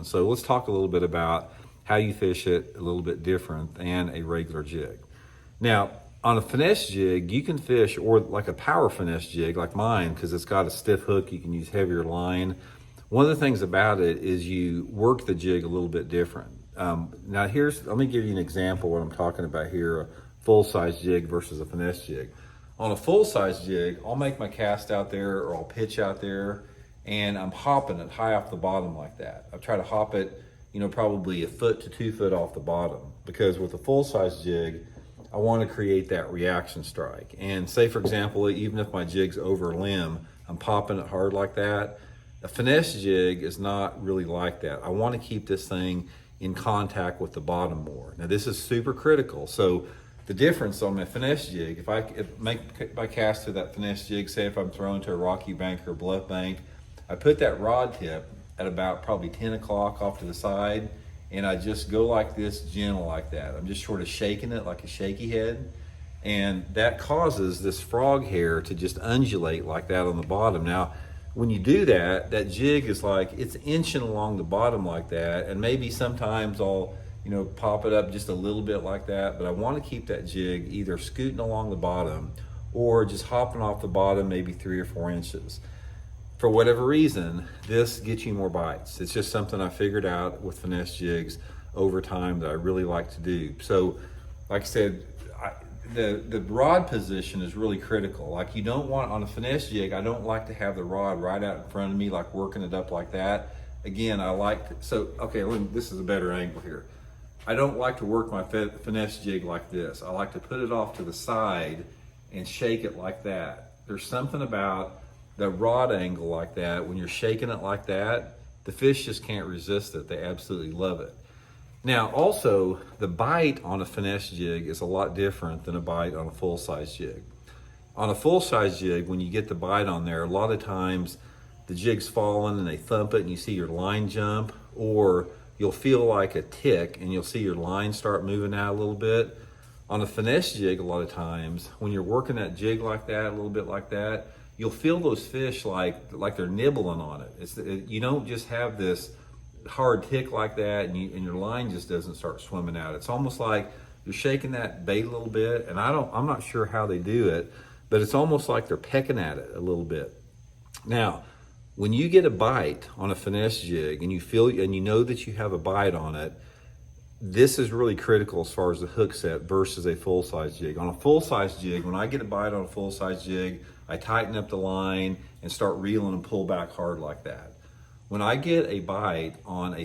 So let's talk a little bit about how you fish it a little bit different than a regular jig. Now, on a finesse jig, you can fish, or like a power finesse jig like mine, because it's got a stiff hook, you can use heavier line. One of the things about it is you work the jig a little bit different. Now let me give you an example of what I'm talking about here, a full-size jig versus a finesse jig. On a full-size jig, I'll make my cast out there, or I'll pitch out there, and I'm hopping it high off the bottom like that. I try to hop it, probably a foot to 2 foot off the bottom, because with a full-size jig, I want to create that reaction strike. And say, for example, even if my jig's over a limb, I'm popping it hard like that. A finesse jig is not really like that. I want to keep this thing in contact with the bottom more. Now, this is super critical. So the difference on my finesse jig, if I make my cast to that finesse jig, say if I'm throwing to a rocky bank or bluff bank, I put that rod tip at about probably 10 o'clock off to the side, and I just go like this, gentle like that. I'm just sort of shaking it like a shaky head, and that causes this frog hair to just undulate like that on the bottom. Now, when you do that, that jig is like, it's inching along the bottom like that, and maybe sometimes I'll pop it up just a little bit like that, but I want to keep that jig either scooting along the bottom or just hopping off the bottom maybe 3 or 4 inches. For whatever reason, this gets you more bites. It's just something I figured out with finesse jigs over time that I really like to do. So, like I said, the rod position is really critical. Like, you don't want, on a finesse jig, I don't like to have the rod right out in front of me, like working it up like that. Again, this is a better angle here. I don't like to work my finesse jig like this. I like to put it off to the side and shake it like that. There's something about the rod angle like that, when you're shaking it like that, the fish just can't resist it. They absolutely love it. Now, also, the bite on a finesse jig is a lot different than a bite on a full-size jig. On a full-size jig, when you get the bite on there, a lot of times the jig's falling and they thump it and you see your line jump, or you'll feel like a tick and you'll see your line start moving out a little bit. On a finesse jig, a lot of times, when you're working that jig like that, a little bit like that, you'll feel those fish like they're nibbling on it. You don't just have this hard tick like that and your line just doesn't start swimming out. It's almost like you're shaking that bait a little bit, and I'm not sure how they do it, but it's almost like they're pecking at it a little bit. Now, when you get a bite on a finesse jig and you know that you have a bite on it, this is really critical as far as the hook set versus a full-size jig. On a full-size jig, when I get a bite on a full-size jig, I tighten up the line and start reeling and pull back hard like that. When I get a bite on a